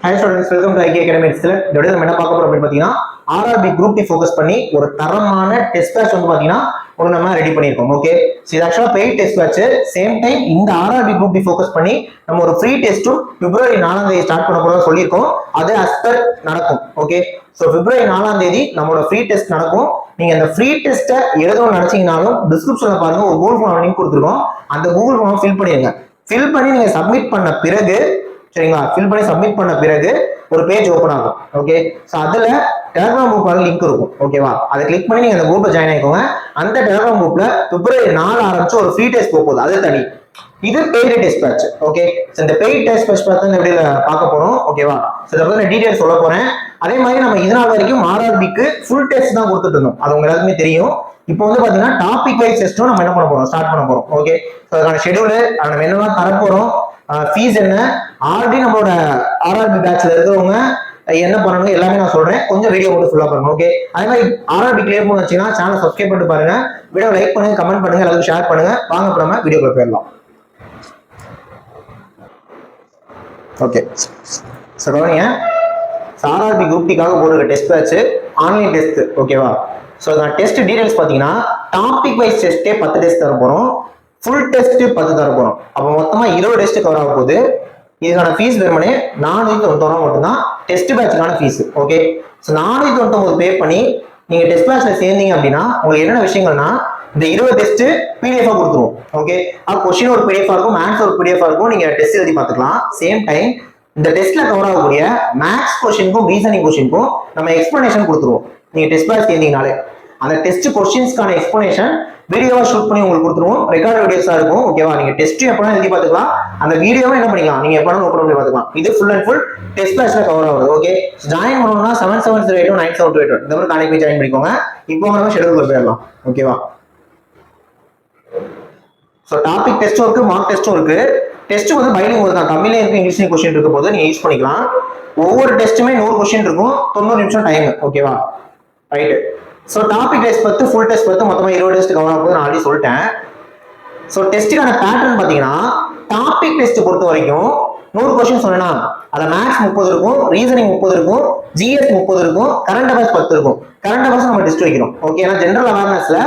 High students, welcome to IK academy. இதோட நம்ம என்ன பார்க்க போறோம் அப்படின்னு பார்த்தீங்கன்னா, ஆர்ஆர்பி குரூப் டி ஃபோக்கஸ் பண்ணி ஒரு தரமான டெஸ்ட் பேட்ச் வந்து பார்த்தீங்கன்னா ஒரு நம்ம ரெடி பண்ணியிருக்கோம். ஓகே, இது ஆக்சுவலாக paid test batch. Same time இந்த ஆர்ஆர்பி குரூப் டி ஃபோக்கஸ் பண்ணி நம்ம ஒரு ஃப்ரீ டெஸ்ட்டும் பிப்ரவரி 4 ஸ்டார்ட் பண்ண போறோம் சொல்லியிருக்கோம். அது அஸ்பர் நடக்கும். ஓகே, ஸோ பிப்ரவரி 4 நம்மளோட ஃப்ரீ டெஸ்ட் நடக்கும். நீங்க இந்த ஃப்ரீ டெஸ்ட்டை எழுதணும்னு நினைச்சீங்கனாலும் டிஸ்கிரிப்ஷன்ல பாருங்க, ஒரு கூகுள் ஃபார்ம் லிங்க் கொடுத்துருக்கோம். அந்த கூகுள் ஃபார்ம் ஃபில் பண்ணிடுங்க. ஃபில் பண்ணி நீங்க சப்மிட் பண்ண பிறகு, சரிங்களா, ஃபில் பண்ணி சப்மிட் பண்ண பிறகு ஒரு பேஜ் ஓப்பன் ஆகும். ஓகே, ஸோ அதுல டெலிகிராம் குரூப் லிங்க் இருக்கும். ஓகேவா, அதை கிளிக் பண்ணி நீங்க அந்த குரூப்ல ஜாயின் ஆயிக்கோங்க. அந்த டெலிகிராம் குரூப்ல பிப்ரவரி 4 ஆரம்பிச்சு ஒரு ஃப்ரீ டெஸ்ட் போகுது, அது தனி. இது பெய்டு டெஸ்ட் பேட்ச். ஓகே, இந்த பெய்டு டெஸ்ட் பேட்ச் பார்த்தா எப்படி பார்க்க போறோம். ஓகேவா, ஸோ இதை பத்தி நான் டீடைல் சொல்ல போறேன். அதே மாதிரி நம்ம இதனால் வரைக்கும் ஆர்ஆர்பிக்கு ஃபுல் டெஸ்ட் தான் கொடுத்துட்டு இருந்தோம், அது உங்க எல்லாருக்குமே தெரியும். இப்போ வந்து பாத்தீங்கன்னா டாபிக் வைஸ் டெஸ்ட்டும் நம்ம என்ன பண்ண போறோம், ஸ்டார்ட் பண்ண போறோம். ஓகே, ஸோ அதுக்கான ஷெடியூல், நம்ம என்னெல்லாம் தரப்போறோம், ஃபீஸ் என்ன, ஆல்ரெடி நம்மளோட ஆர்ஆர்பி பேட்ச்ல இருக்கிறவங்க என்ன பண்ணணும் எல்லாமே நான் சொல்றேன். கொஞ்சம் வீடியோ மட்டும் ஃபுல்லா பாருங்க. ஓகே, அதே மாதிரி ஆர்ஆர்பி கிளியர் பண்ணி வச்சீங்கன்னா சேனல் சப்ஸ்கிரைப் பண்ணிட்டு பாருங்க, வீடியோ லைக் பண்ணுங்க, கமெண்ட் பண்ணுங்க, எல்லாருக்கும் ஷேர் பண்ணுங்க. வாங்க இப்போ நம்ம வீடியோக்குள்ள போயிடலாம். ஓகே, ஸோ கவனிங்க, ஆர்ஆர்பி குரூப் டிக்காக போடுற டெஸ்ட் பேட்ச் ஆன்லைன் டெஸ்ட். ஓகேவா, ஸோ நான் டெஸ்ட் டீடைல்ஸ் பார்த்தீங்கன்னா டாபிக் வைஸ் டெஸ்ட்டே 10 டெஸ்ட் தர போறோம், ஃபுல் டெஸ்ட் 10 தர போறோம். அப்போ மொத்தமா 20 டெஸ்ட் கவர் ஆக போகுது. இதுக்கான ஃபீஸ் வெறுமனே 499 மட்டும்தான் டெஸ்ட் பேட்சுக்கான ஃபீஸ். ஓகே, ஸோ 499 பே பண்ணி நீங்க டெஸ்ட் பேட்ச்ல சேர்ந்தீங்க அப்படின்னா உங்களுக்கு என்னென்ன விஷயங்கள்னா, இந்த 20 டெஸ்ட் பிடிஎஃப் கொடுத்துருவோம். ஓகே, அது கொஸ்டின் ஒரு பிடிஎஃப் இருக்கும், மேத்ஸ் ஒரு பிடிஎஃப் இருக்கும், நீங்க டெஸ்ட் எழுதி பார்த்துக்கலாம். சேம் டைம் இந்த டெஸ்ட்ல கவர் ஆகக்கூடிய மேத்ஸ் கொஸ்டினுக்கும் ரீசனிங் கொஸ்டினுக்கும் நம்ம எக்ஸ்பிளனேஷன் கொடுத்துருவோம். நீங்க டெஸ்ட் பேட்ச் சேர்ந்தீங்கனாலே அந்த டெஸ்ட் கொஸ்டின்ஸ்க்கான எக்ஸ்பிளனேஷன் வீடியோவா ஷூட் பண்ணி உங்களுக்கு கொடுத்துருவோம். ரெக்கார்ட் வீடியோஸா இருக்கும். ஓகேவா, நீங்க டெஸ்ட் எப்பனா எழுதி பார்த்துக்கலாம், அந்த வீடியோவை என்ன பண்ணிக்கலாம், நீங்க எப்பனா ஓபன் பண்ணி பார்த்துக்கலாம். இது ஃபுல் அண்ட் ஃபுல் டெஸ்ட் பேட்ச்ல கவர் ஆகுது. ஓகே, ஜாயின் பண்ணணும்னா 7708297281 இந்த மாதிரி கான்டாக்ட் ஜாயின் பண்ணிக்கோங்க. இப்போ நம்ம ஷெட்யூல் போயிடலாம். ஓகேவா, ஸோ டாபிக் டெஸ்ட்டும் இருக்கு, மார்க் டெஸ்ட்டும் இருக்கு. டெஸ்ட் வந்து பைலிங் ஒரு தான், தமிழ்ல இருக்கு, இங்கிலீஷ்லயும் கொஸ்டின் இருக்க போது நீங்க யூஸ் பண்ணிக்கலாம். ஒவ்வொரு டெஸ்ட்டுமே 100 கொஸ்டின் இருக்கும், 90 நிமிஷம் டைம். ஓகேவா, right. So topic test 10, full test 10, மொத்தமாக 20 டெஸ்ட் கவர் ஆகும், நான் ஆல்ரெடி சொல்லிட்டேன். ஸோ டெஸ்ட்டுக்கான பேட்டர்ன் பார்த்தீங்கன்னா டாபிக் டெஸ்ட் பொறுத்த வரைக்கும் 100 கொஸ்டின் சொன்னா அதுல மேத்ஸ் 30 இருக்கும், ரீசனிங் 30 இருக்கும், ஜிஎஸ் 30 இருக்கும், கரண்ட் அஃபேர்ஸ் 10 இருக்கும். கரண்ட் அஃபேர்ஸ் நம்ம டெஸ்ட் வைக்கிறோம். ஓகே, ஏன்னா ஜென்ரல் அவேர்னஸ்ல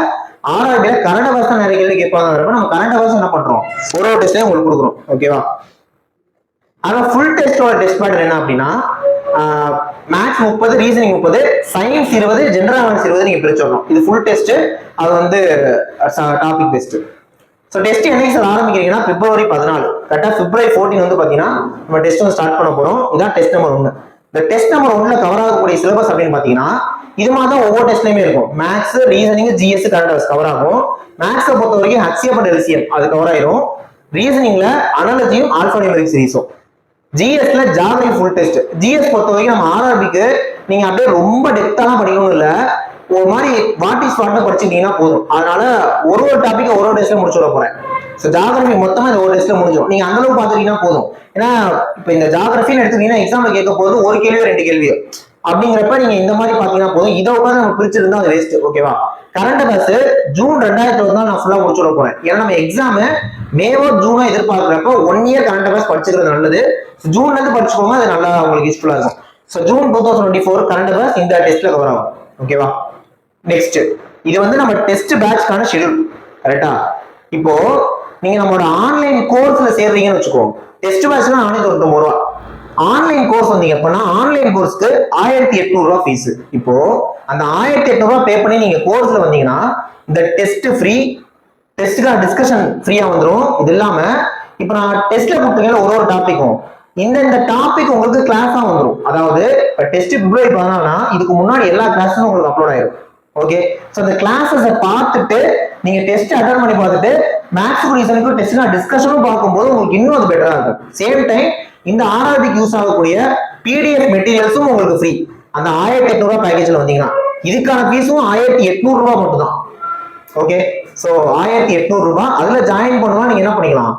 ஆர்ஆர்பில கரண்ட் அஃபேர்ஸ் தான் நிறைய கேள்வி கேட்பாங்க. நம்ம கரண்ட் அஃபேர்ஸ் என்ன பண்றோம், ஒரு டெஸ்ட்லயே உங்களுக்கு கொடுக்குறோம். ஓகேவா, ஆனா ஃபுல் டெஸ்டோட டெஸ்ட் பேட்டர்ன் என்ன அப்படின்னா maths 30, reasoning 30, science 20, general awareness 20 நீங்க பிரிச்சிடணும். இது ஃபுல் டெஸ்ட், அது வந்து டாபிக் டெஸ்ட். ஸோ டெஸ்ட் என்னைக்கு சார் ஆரம்பிக்கிறீங்கன்னா பிப்ரவரி 14, கரெக்டா பிப்ரவரி 14 வந்து பாத்தீங்கன்னா நம்ம டெஸ்ட் வந்து ஸ்டார்ட் பண்ண போறோம். இதான் டெஸ்ட் நம்பர் 1. இந்த டெஸ்ட் நம்பர் 1ல கவர் ஆகக்கூடிய சிலபஸ் அப்படின்னு பாத்தீங்கன்னா இது மாதிரி தான் ஒவ்வொரு டெஸ்ட்லயுமே இருக்கும். Maths, reasoning, GS, current affairs cover ஆகும். மேத்ஸை பொறுத்த வரைக்கும் ஹெச்சிஎஃப் அண்ட் எல்சிஎம் அது கவர் ஆயிரும். ரீசனிங்ல அனாலஜியும் ஆல்பா நியூமெரிக் சீரிஸும். ஜிஎஸ்ல ஜாகிரபி ஃபுல் டெஸ்ட். ஜிஎஸ் பொறுத்த வரைக்கும் நம்ம ஆர்ஆர்பிக்கு நீங்க அப்படியே ரொம்ப டெப்தாலாம் படிக்கணும் இல்ல, ஒரு மாதிரி வாட் இஸ் வாட்னு படிச்சுட்டீங்கன்னா போதும். அதனால ஒரு டாபிக் ஒரு டெஸ்ட்ல முடிச்சு விட போறேன். ஸோ ஜாகிரபி மொத்தமா இந்த ஒரு டெஸ்ட்ல முடிஞ்சிடும். நீங்க அந்த அளவுக்கு பாத்துட்டீங்கன்னா போதும். ஏன்னா இப்ப இந்த ஜாகிரபின்னு எடுத்துட்டீங்கன்னா எக்ஸாம்ல கேட்க போது ஒரு கேள்வியோ 2 கேள்வியோ அப்படிங்கிறப்ப நீங்க இந்த மாதிரி பாத்தீங்கன்னா போதும். இதை உட்காந்து நம்ம பிரிச்சிருந்தா அது வேஸ்ட். ஓகேவா, கரண்ட் அஃபேர்ஸ் ஜூன் 2020 தான் நான் ஃபுல்லா முடிச்சு விட போறேன். ஏன்னா நம்ம எக்ஸாம் மேவோ ஜூனோ எதிர்பார்க்கிறப்ப 1 இயர் கரண்ட் அஃபேர்ஸ் படிச்சுக்கிறது நல்லது. ஜூன்ல இருந்து படிச்சுக்கோங்க, அது நல்லா உங்களுக்கு யூஸ்ஃபுல்லா இருக்கும். ஸோ ஜூன் 2024 கரண்ட் அஃபேர்ஸ் இந்த டெஸ்ட்ல கவர் ஆகும். ஓகேவா, நெக்ஸ்ட் இது வந்து நம்ம டெஸ்ட் பேட்ச்க்கான ஷெட்யூல். கரெக்டா, இப்போ நீங்க நம்மளோட ஆன்லைன் கோர்ஸ்ல சேர்றீங்கன்னு வச்சுக்கோங்க, டெஸ்ட் பேட்ச்ல 499 ரூபா. ஆன்லைன் கோர்ஸ் வந்தீங்க அப்படின்னா ஆன்லைன் கோர்ஸ்க்கு 1800 ரூபா ஃபீஸ். இப்போ அந்த 1800 ரூபா பே பண்ணி நீங்க கோர்ஸ்ல வந்தீங்கன்னா இந்த டெஸ்ட் ஃப்ரீ, டெஸ்ட்க்கான டிஸ்கஷன் ஃப்ரீயா வந்துடும். இது இல்லாம இப்போ நான் டெஸ்ட்ல கொடுத்தீங்கன்னா ஒரு டாபிக்கும் இந்த டாபிக் உங்களுக்கு கிளாஸா வந்துடும். அதாவது இப்போ டெஸ்ட் பிப்ரவரி 14னா இதுக்கு முன்னாடி எல்லா கிளாஸும் உங்களுக்கு அப்லோட் ஆயிடும். ஓகே, ஸோ அந்த கிளாஸஸை பார்த்துட்டு நீங்க டெஸ்ட் அட்டன் பண்ணி பார்த்துட்டு மேத்ஸ் ரீசனுக்கும் டெஸ்ட் டிஸ்கஷனும் பார்க்கும்போது உங்களுக்கு இன்னும் அது பெட்டரா இருக்கும். சேம் டைம் இந்த ஆர்ஆர்பிக்கு யூஸ் ஆகக்கூடிய பிடிஎஃப் மெட்டீரியல்ஸும் உங்களுக்கு ஃப்ரீ. அந்த 1800 ரூபா பேக்கேஜ்ல வந்தீங்கன்னா இதுக்கான ஃபீஸும் 1800 ரூபா மட்டும் தான். ஓகே, ஸோ 1800 ரூபாய். அதுல ஜாயின் பண்ணலாம், நீங்க என்ன பண்ணிக்கலாம்,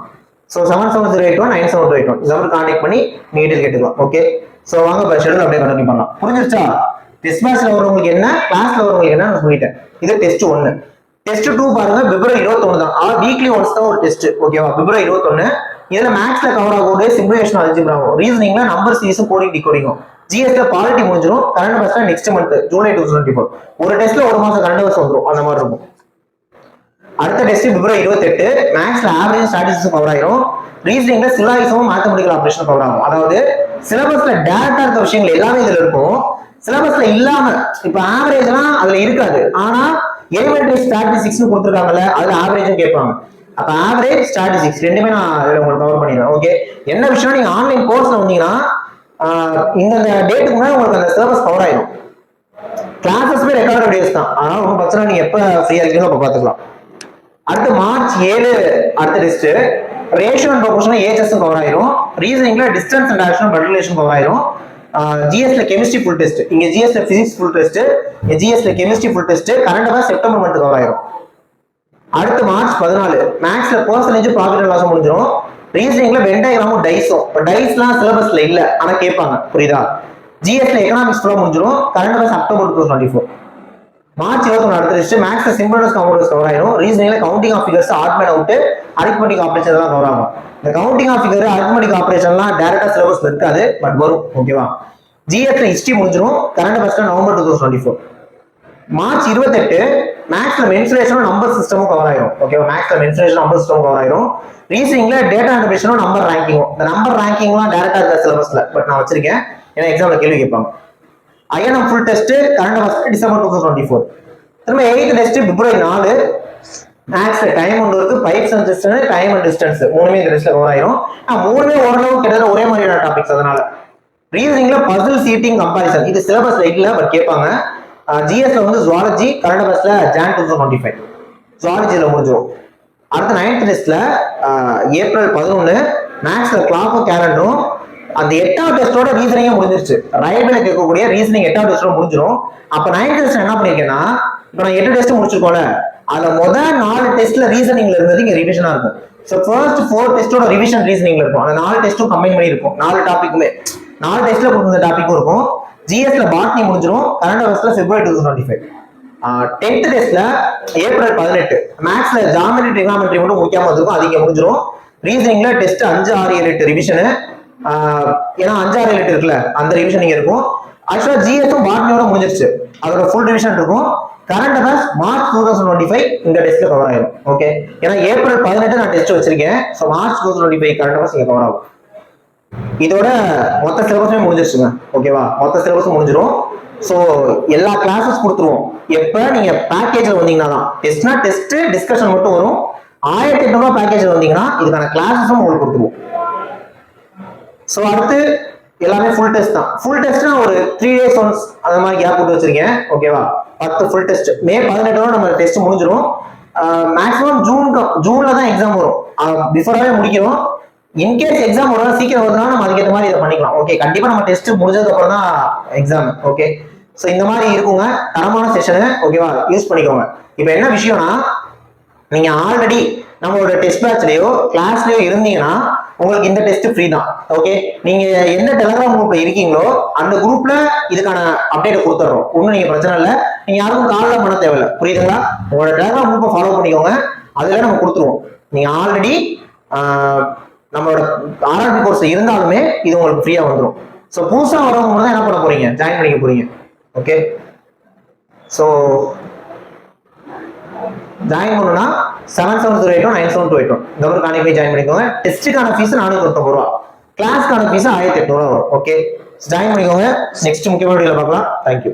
ஸோ 7708197281 இதை கான்டாக்ட் பண்ணி நீங்க கேட்டுக்கலாம். ஓகே, ஸோ வாங்க ஷெட்யூல் அப்படியே கண்டினியூ பண்ணலாம். புரிஞ்சிருச்சா? டெஸ்ட் பேட்ச்ல வரவங்களுக்கு என்ன, கிளாஸ்ல வரவங்களுக்கு என்ன நான் சொல்லிட்டேன். இது டெஸ்ட் 1. டெஸ்ட் 2 பாருங்க, பிப்ரவரி 21 தான். வீக்லி ஒன்ஸ் தான் ஒரு டெஸ்ட். ஓகேவா, பிப்ரவரி 21 இதுல மேக்ஸ்ல கவர் ஆகக்கூடிய சிமுலேஷன் அல்ஜிப்ராவும், ரீசனிங்ல நம்பர் சீரிஸும் கோடிங் டிகோடிங்கும், ஜிஎஸ்ல பாலிட்டி முடிஞ்சிடும். கரண்ட் அஃபேர்ஸ்ல நெக்ஸ்ட் மந்த் ஜூலை 2024 ஒரு டெஸ்ட்ல ஒரு மாசம் கரண்ட் அஃபேர்ஸ் வந்துடும், அந்த மாதிரி இருக்கும். அடுத்த டெஸ்ட் பிப்ரவரி 28. மேக்ஸ்ல ஆவரேஜ் ஸ்டாட்டிஸ்டிக்ஸ் கவர் ஆயிரும். ரீசனிங்ல சிலாயிசமும் மேத்தமெட்டிக்கல் ஆபரேஷன் கவர் ஆகும். அதாவது சிலபஸ்ல டேரக்டா இருக்க விஷயங்கள் எல்லாமே இதுல இருக்கும், சிலபஸ்ல இல்லாம இப்ப ஆவரேஜ்லாம் அதுல இருக்காது. ஆனா எலிமெண்டரி ஸ்டாட்டிஸ்டிக்ஸ் கொடுத்துருக்காங்கல்ல, அதுல ஆவரேஜும் கேட்பாங்க. அப்ப ஆவரேஜ் ஸ்டாட்டிஸ்டிக்ஸ் ரெண்டுமே நான் உங்களுக்கு கவர் பண்ணிடுறேன். ஓகே, என்ன விஷயம், நீங்க ஆன்லைன் கோர்ஸ்ல வந்தீங்கன்னா இந்த டேட்டுக்கு முன்னாடி உங்களுக்கு அந்த சிலபஸ் கவர் ஆயிடும். கிளாஸஸ்மே ரெக்கார்ட் வீடியோஸ் தான், அதனால ஒன்றும் பிரச்சனை, நீங்க எப்ப ஃப்ரீயா இருக்கீங்களோ அப்ப பாத்துக்கலாம். அடுத்து மார்ச் 7 அடுத்த டெஸ்ட் ரேஷியோ அண்ட் ப்ரொபோர்ஷனல் ஏஹெச் கவர் ஆயிரும். ரீசனிங்ல டிஸ்டன்ஸ் அண்ட் ஆக்ஷன் பல்டிலேஷன் கவர் ஆயிரும். ஜிஎஸ்ல கெமிஸ்ட்ரி ஃபுல் டெஸ்ட், இங்க ஜிஎஸ்ல பிசிக்ஸ் ஃபுல் டெஸ்ட், ஜிஎஸ்ல chemistry full test, current affairs September month cover ஆயிரும். அடுத்து மார்ச் 14 மேக்ஸ்ல பர்சன்டேஜ் ப்ராஃபிட் அண்ட் லாஸ் முடிஞ்சிடும். ரீசனிங்ல வென் டயக்ராமும் டைஸும், டைஸ்லாம் சிலபஸ்ல இல்ல ஆனா கேட்பாங்க, புரியுதா? ஜிஎஸ்ல எக்கனாமிக்ஸ் ஃபுல்லா முடிஞ்சிடும். Current affairs October 2024. மார்ச் 21 அடுத்த டெஸ்ட் மேக்ஸ்ல சிம்பிள்ஸ் கவுண்டர்ஸ் கவர் ஆயிரும். ரீசனிங்ல counting of figures, odd man out, arithmetic operation எல்லாம் கவர் ஆகும். இந்த கவுண்டிங் ஆஃப் ஃபிகர், அரித்மெட்டிக் ஆபரேஷன்லாம் டைரக்டா சிலபஸ்ல இருக்காது, பட் வரும். ஓகேவா? ஜிஎஸ்ல ஹிஸ்டரி முடிஞ்சிடும். கரண்ட் அஃபேர்ஸ்ல நவம்பர் 2024. மார்ச் 28 மேக்ஸ்ல மென்சுரேஷனும் நம்பர் சிஸ்டமும் கவர் ஆயிரும். ஓகேவா? மேக்ஸ்ல மென்சுரேஷன் நம்பர் சிஸ்டம் கவர் ஆயிரும். ரீசனிங்ல டேட்டா இன்டர்பிரேஷனும் நம்பர் ரேங்கிங்கும், இந்த நம்பர் ரேங்கிங்லாம் டைரக்டா இருக்க சிலபஸ்ல, பட் நான் வச்சிருக்கேன் ஏன்னா எக்ஸாம்ல கேள்வி கேட்பாங்க. INM full test current affairs December 2024. திரும்ப 8th டெஸ்ட் பிப்ரவரி 4. மேக்ஸ்ல டைம் ஒன்று இருக்கு, pipes and distance, time and distance மூணுமே இந்த டெஸ்ட்ல கவர் ஆயிரும். மூணுமே ஓரளவு கிட்டத்தட்ட ஒரே மாதிரியான டாபிக்ஸ். அதனால ரீசனிங்ல பசில் சீட்டிங் கம்பாரிசன், இது சிலபஸ்ல இல்ல பட் கேட்பாங்க. ஜிஎஸ்ல வந்து ஜுவாலஜி, கரண்ட் அஃபேர்ஸ்ல ஜான் 2025 ஜுவாலஜில முடிஞ்சிடும். அடுத்த 9th டெஸ்ட்ல ஏப்ரல் 11 மேக்ஸ்ல கிளாக்கும் கேலண்டரும். அந்த 8வது டெஸ்டோட ரீசனிங்கே முடிஞ்சிருச்சு. ரயில்வேல கேட்கக்கூடிய ரீசனிங் 8வது டெஸ்டோட முடிஞ்சிடும். அப்ப 9th டெஸ்ட் என்ன பண்ணிருக்கேன்னா, இப்ப நான் 8 டெஸ்ட் முடிச்சிருக்கோம்ல, அதுல முதல் 4 டெஸ்ட்ல ரீசனிங்ல இருந்தது இங்க ரிவிஷனா இருக்கும். ஸோ ஃபர்ஸ்ட் 4 டெஸ்டோட ரிவிஷன் ரீசனிங்ல இருக்கும். அந்த 4 டெஸ்ட்டும் கம்பைன் பண்ணி இருக்கும். 4 டாபிக்குமே 4 டெஸ்ட்ல கொடுத்த டாபிக்கும் இருக்கும். ஜிஎஸ்ல பாட்னி முடிஞ்சிடும். கரண்ட் அஃபேர்ஸ்ல பிப்ரவரி 2025. 10th டெஸ்ட்ல ஏப்ரல் 18 மேக்ஸ்ல ஜாமெட்ரி ட்ரிகோனோமெட்ரி மட்டும் முக்கியமா இருக்கும், அது இங்க முடிஞ்சிடும். ரீசனிங்ல டெஸ்ட் 5, 6, 7, 8 ரிவிஷனு, ஏன்னா 5, 6, 7, 8 இருக்குல்ல, அந்த ரிவிஷன் இங்க இருக்கும். ஆக்சுவலா ஜிஎஸும் பாட்னியோட முடிஞ்சிருச்சு, அதோட ஃபுல் ரிவிஷன் இருக்கும். கரண்ட் அஃபேர்ஸ் மார்ச் 2025 இந்த டெஸ்ட்ல கவர் ஆயிடும். ஓகே, ஏன்னா ஏப்ரல் 18 நான் டெஸ்ட் வச்சிருக்கேன். ஸோ மார்ச் 2025 கரண்ட் அஃபேர்ஸ் இங்க கவர் ஆகும். இதோட மொத்த சிலபஸுமே முடிஞ்சிருச்சுங்க. ஓகேவா? மொத்த சிலபஸும் முடிஞ்சிடும். ஸோ எல்லா கிளாஸஸ் கொடுத்துருவோம். எப்ப நீங்க பேக்கேஜ்ல வந்தீங்கன்னா தான், டெஸ்ட்னா டெஸ்ட் டிஸ்கஷன் மட்டும் வரும். 1800 பேக்கேஜ்ல வந்தீங்கன்னா இதுக்கான கிளாஸஸும் உங்களுக்கு கொடுத்துருவோம். ஸோ அடுத்து எல்லாமே ஃபுல் டெஸ்ட் தான். ஃபுல் டெஸ்ட்னா ஒரு 3 days ஒன்ஸ் அந்த மாதிரி கேப் போட்டு வச்சிருக்கேன். ஓகேவா? 10 ஃபுல் டெஸ்ட். மே 18 நம்ம டெஸ்ட் முடிஞ்சிடும். மேக்ஸிமம் ஜூன்ல தான் எக்ஸாம் வரும். பிஃபோராகவே முடிக்கிறோம். இன்கேஸ் எக்ஸாம் ஒரு சீக்கிரம் வருதுன்னா நம்ம அதுக்கேற்ற மாதிரி இதை பண்ணிக்கலாம். ஓகே, கண்டிப்பா நம்ம டெஸ்ட் முடிஞ்சதுக்கு அப்புறம் தான் எக்ஸாம். ஓகே, ஸோ இந்த மாதிரி இருக்குங்க தரமான செஷனு. ஓகேவா? யூஸ் பண்ணிக்கோங்க. இப்போ என்ன விஷயம்னா, நீங்க ஆல்ரெடி நம்மளோட டெஸ்ட் பேட்ச்லயோ கிளாஸ்லயோ இருந்தீங்கன்னா உங்களுக்கு இந்த டெஸ்ட் ஃப்ரீ தான். ஓகே, நீங்க எந்த டெலிகிராம் குரூப்ல இருக்கீங்களோ அந்த குரூப்ல இதுக்கான அப்டேட் கொடுத்துறோம். ஒன்னும் நீங்க பிரச்சனை இல்லை, நீங்க யாருக்கும் கால்லாம் பண்ண தேவையில்லை. புரியுதுங்களா? உங்களோட டெலிகிராம் குரூப்பை ஃபாலோ பண்ணிக்கோங்க, அதுல நம்ம கொடுத்துருவோம். நீங்க ஆல்ரெடி நம்மளோட ஆர்ஆர்பி கோர்ஸ் இருந்தாலுமே இது உங்களுக்கு ஃப்ரீயா வந்துடும். ஸோ புதுசா வரவங்க தான் என்ன பண்ண போறீங்க, ஜாயின் பண்ணிக்க போறீங்க. ஓகே, ஸோ ஜாயின் பண்ணணும்னா 7728 9728 இந்த ஒரு காணி போய் ஜாயின் பண்ணிக்கோங்க. டெஸ்ட்டுக்கான ஃபீஸ் 419 ரூபா, கிளாஸ்க்கான ஃபீஸ் 1800 வரும். ஓகே, ஜாயின் பண்ணிக்கோங்க. நெக்ஸ்ட் முக்கியமான வீடியோல பார்க்கலாம். தேங்க்யூ.